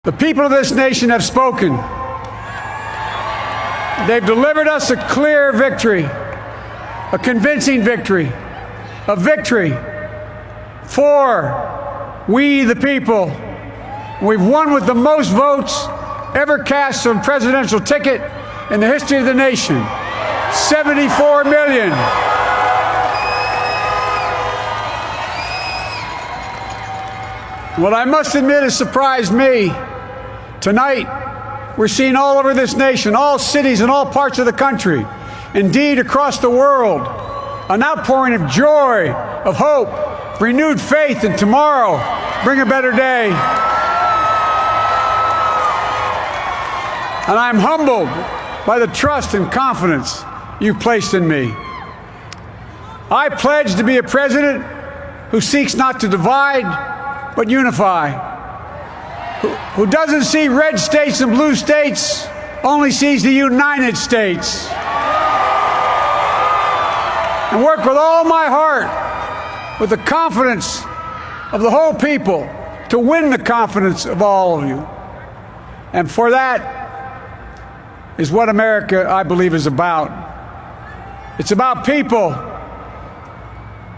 The people of this nation have spoken. They've delivered us a clear victory, a convincing victory, a victory for we the people. We've won with the most votes ever cast on a presidential ticket in the history of the nation. 74 million. What I must admit has surprised me. Tonight, we're seeing all over this nation, all cities and all parts of the country, indeed across the world, an outpouring of joy, of hope, renewed faith in tomorrow, bring a better day. And I'm humbled by the trust and confidence you've placed in me. I pledge to be a president who seeks not to divide, but unify. Who doesn't see red states and blue states, only sees the United States. And work with all my heart, with the confidence of the whole people, to win the confidence of all of you. And for that is what America, I believe, is about. It's about people.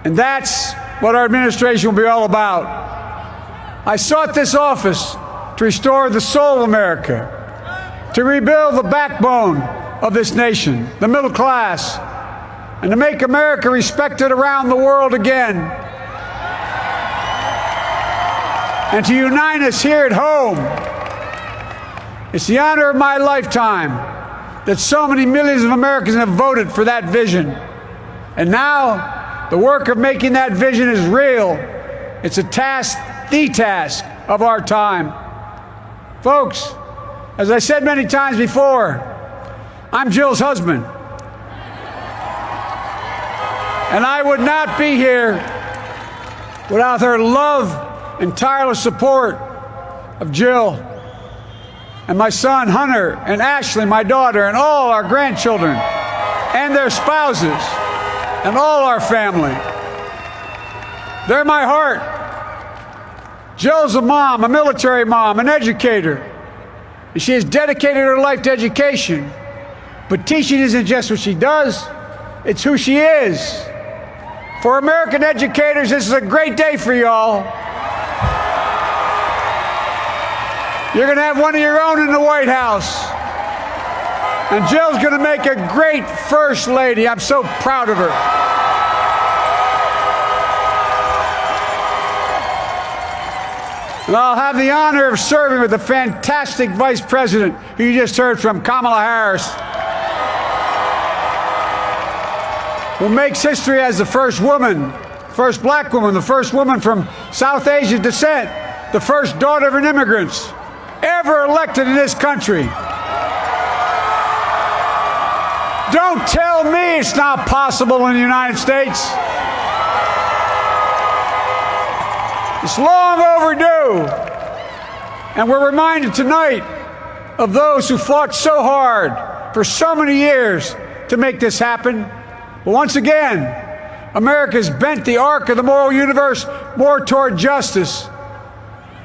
And that's what our administration will be all about. I sought this office to restore the soul of America, to rebuild the backbone of this nation, the middle class, and to make America respected around the world again, and to unite us here at home. It's the honor of my lifetime that so many millions of Americans have voted for that vision. And now, the work of making that vision is real. It's a task, the task of our time. Folks, as I said many times before, I'm Jill's husband. And I would not be here without her love and tireless support of Jill and my son Hunter and Ashley, my daughter, and all our grandchildren and their spouses and all our family. They're my heart. Jill's a mom, a military mom, an educator, and she has dedicated her life to education. But teaching isn't just what she does, it's who she is. For American educators, this is a great day for y'all. You're going to have one of your own in the White House. And Jill's going to make a great First Lady. I'm so proud of her. And I'll have the honor of serving with the fantastic Vice President who you just heard from, Kamala Harris, who makes history as the first woman, first black woman, the first woman from South Asian descent, the first daughter of an immigrant ever elected in this country. Don't tell me it's not possible in the United States. It's long overdue. And we're reminded tonight of those who fought so hard for so many years to make this happen. But once again, America's bent the arc of the moral universe more toward justice.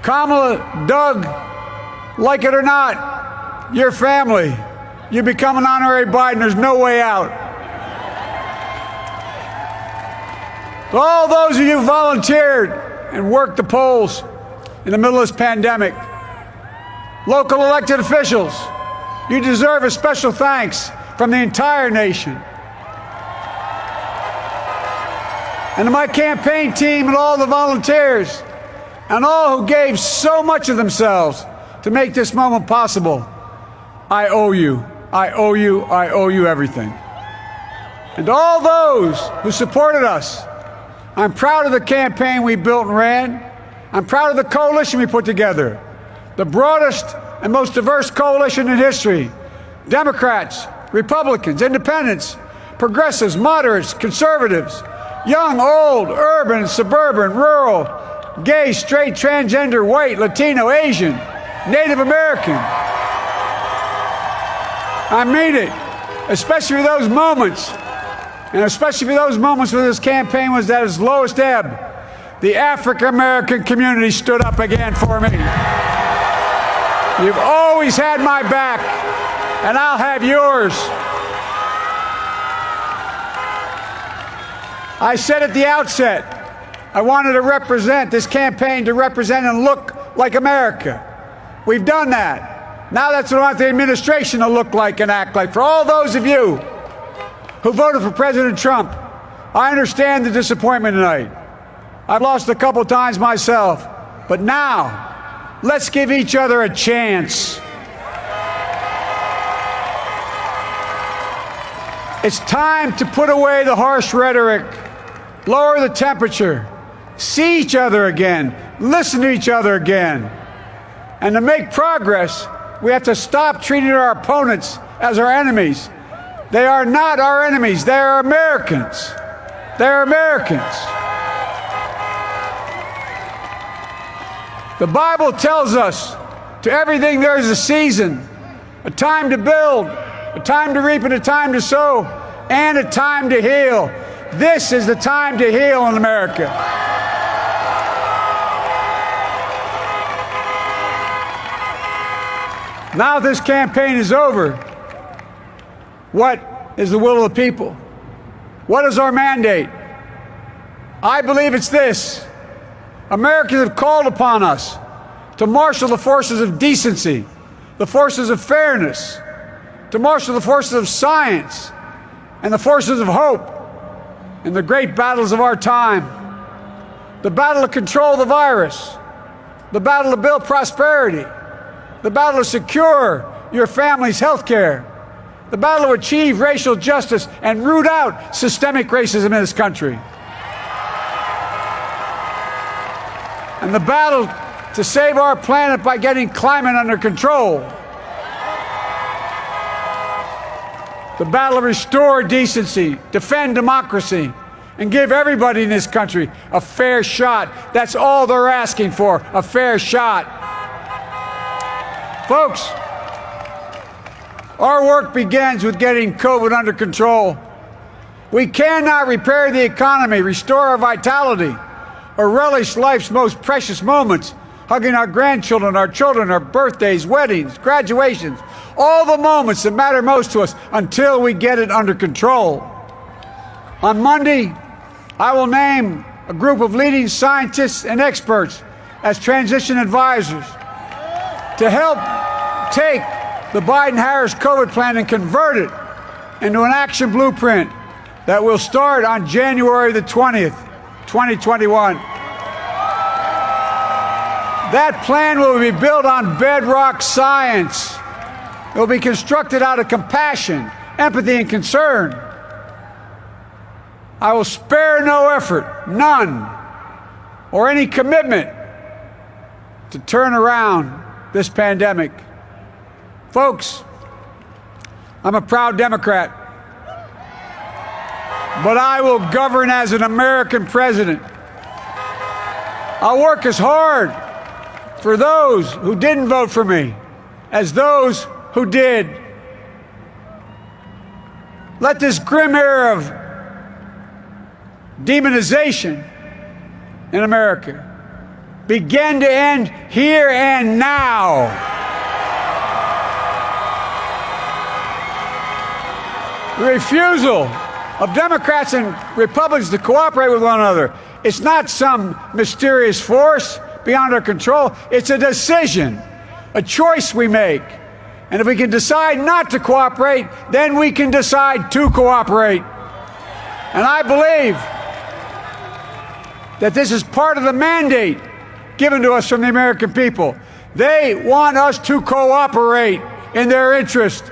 Kamala, Doug, like it or not, your family, you become an honorary Biden, there's no way out. To all those of you who volunteered and worked the polls in the middle of this pandemic, local elected officials, you deserve a special thanks from the entire nation. And to my campaign team and all the volunteers and all who gave so much of themselves to make this moment possible, I owe you. I owe you. I owe you everything. And to all those who supported us, I'm proud of the campaign we built and ran. I'm proud of the coalition we put together, the broadest and most diverse coalition in history. Democrats, Republicans, independents, progressives, moderates, conservatives, young, old, urban, suburban, rural, gay, straight, transgender, white, Latino, Asian, Native American. I mean it, especially for those moments. And especially for those moments when this campaign was at its lowest ebb, the African American community stood up again for me. You've always had my back, and I'll have yours. I said at the outset, I wanted to represent this campaign to represent and look like America. We've done that. Now that's what I want the administration to look like and act like. For all those of you who voted for President Trump, I understand the disappointment tonight. I've lost a couple times myself, but now let's give each other a chance. It's time to put away the harsh rhetoric, lower the temperature, see each other again, listen to each other again. And to make progress, we have to stop treating our opponents as our enemies. They are not our enemies. They are Americans. They're Americans. The Bible tells us to everything there is a season, a time to build, a time to reap and a time to sow, and a time to heal. This is the time to heal in America. Now this campaign is over. What is the will of the people? What is our mandate? I believe it's this. Americans have called upon us to marshal the forces of decency, the forces of fairness, to marshal the forces of science and the forces of hope in the great battles of our time. The battle to control the virus, the battle to build prosperity, the battle to secure your family's health care, the battle to achieve racial justice and root out systemic racism in this country, and the battle to save our planet by getting climate under control, the battle to restore decency, defend democracy, and give everybody in this country a fair shot. That's all they're asking for, a fair shot. Folks, our work begins with getting COVID under control. We cannot repair the economy, restore our vitality, or relish life's most precious moments, hugging our grandchildren, our children, our birthdays, weddings, graduations, all the moments that matter most to us until we get it under control. On Monday, I will name a group of leading scientists and experts as transition advisors to help take the Biden-Harris COVID plan and convert it into an action blueprint that will start on January the 20th, 2021. That plan will be built on bedrock science. It will be constructed out of compassion, empathy, and concern. I will spare no effort, none, or any commitment to turn around this pandemic. Folks, I'm a proud Democrat, but I will govern as an American president. I'll work as hard for those who didn't vote for me as those who did. Let this grim era of demonization in America begin to end here and now. The refusal of Democrats and Republicans to cooperate with one another, it's not some mysterious force beyond our control. It's a decision, a choice we make. And if we can decide not to cooperate, then we can decide to cooperate. And I believe that this is part of the mandate given to us from the American people. They want us to cooperate in their interest.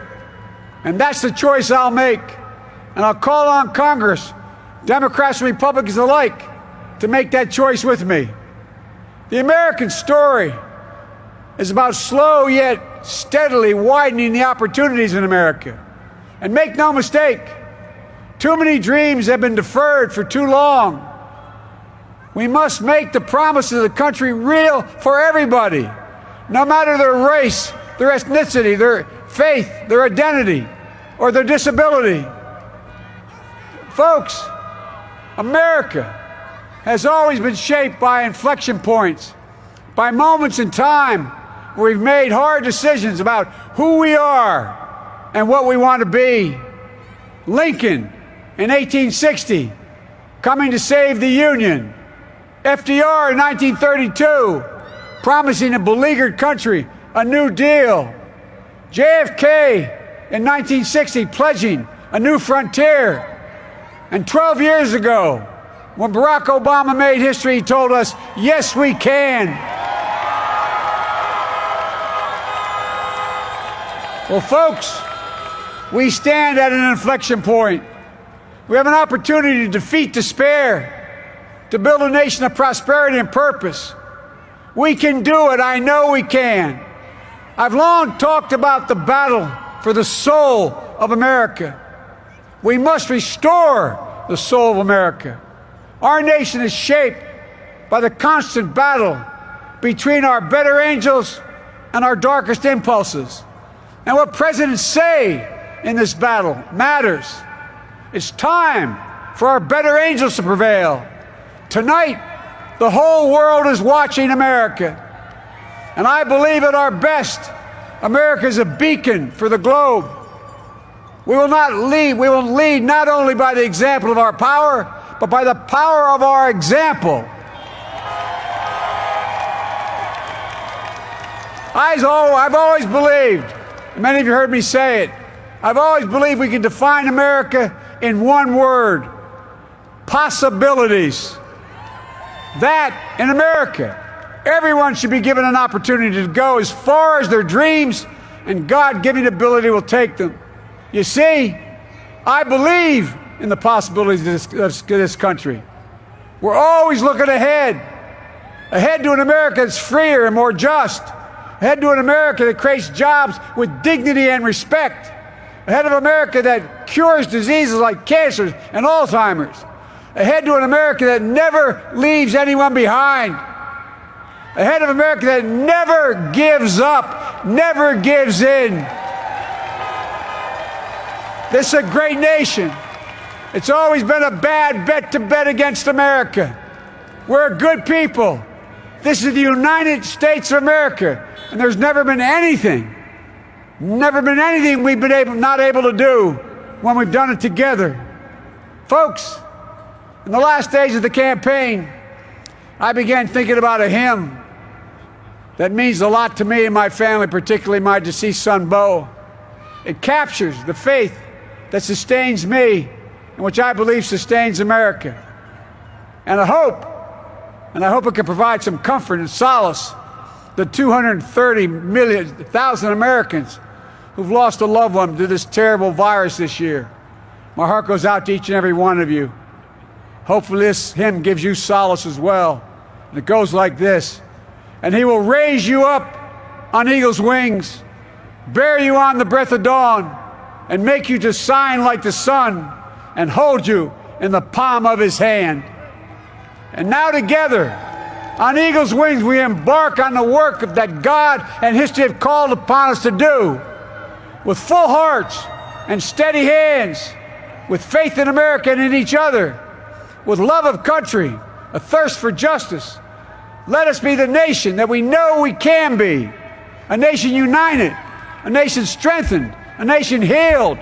And that's the choice I'll make. And I'll call on Congress, Democrats and Republicans alike, to make that choice with me. The American story is about slow yet steadily widening the opportunities in America. And make no mistake, too many dreams have been deferred for too long. We must make the promises of the country real for everybody, no matter their race, their ethnicity, their faith, their identity, or their disability. Folks, America has always been shaped by inflection points, by moments in time where we've made hard decisions about who we are and what we want to be. Lincoln in 1860, coming to save the Union. FDR in 1932, promising a beleaguered country a new deal. JFK in 1960, pledging a new frontier. And 12 years ago, when Barack Obama made history, he told us, yes, we can. Well, folks, we stand at an inflection point. We have an opportunity to defeat despair, to build a nation of prosperity and purpose. We can do it. I know we can. I've long talked about the battle for the soul of America. We must restore the soul of America. Our nation is shaped by the constant battle between our better angels and our darkest impulses. And what presidents say in this battle matters. It's time for our better angels to prevail. Tonight, the whole world is watching America. And I believe at our best, America is a beacon for the globe. We will lead not only by the example of our power, but by the power of our example. I've always believed, and many of you heard me say it, I've always believed we can define America in one word: possibilities. That in America, everyone should be given an opportunity to go as far as their dreams and God-given ability will take them. You see, I believe in the possibilities of this country. We're always looking ahead to an America that's freer and more just, ahead to an America that creates jobs with dignity and respect, ahead of America that cures diseases like cancer and Alzheimer's, ahead to an America that never leaves anyone behind, ahead of America that never gives up, never gives in. This is a great nation. It's always been a bad bet to bet against America. We're a good people. This is the United States of America, and there's never been anything we've been not able to do when we've done it together. Folks, in the last days of the campaign, I began thinking about a hymn that means a lot to me and my family, particularly my deceased son, Bo. It captures the faith that sustains me and which I believe sustains America. And I hope it can provide some comfort and solace the 230,000 Americans who've lost a loved one to this terrible virus this year. My heart goes out to each and every one of you. Hopefully this hymn gives you solace as well. And it goes like this: and he will raise you up on eagle's wings, bear you on the breath of dawn, and make you to shine like the sun, and hold you in the palm of his hand. And now together, on eagle's wings, we embark on the work that God and history have called upon us to do. With full hearts and steady hands, with faith in America and in each other, with love of country, a thirst for justice, let us be the nation that we know we can be. A nation united, a nation strengthened, a nation healed.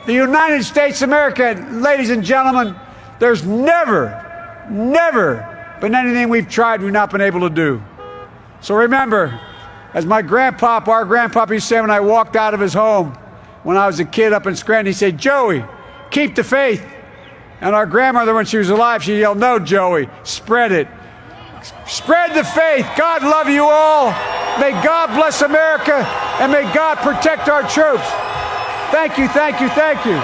The United States of America, ladies and gentlemen, there's never been anything we've tried we've not been able to do. So remember, as our grandpapa used to say when I walked out of his home when I was a kid up in Scranton, he said, "Joey, keep the faith." And our grandmother, when she was alive, she yelled, "No, Joey, spread it. Spread the faith." God love you all. May God bless America, and may God protect our troops. Thank you, thank you, thank you.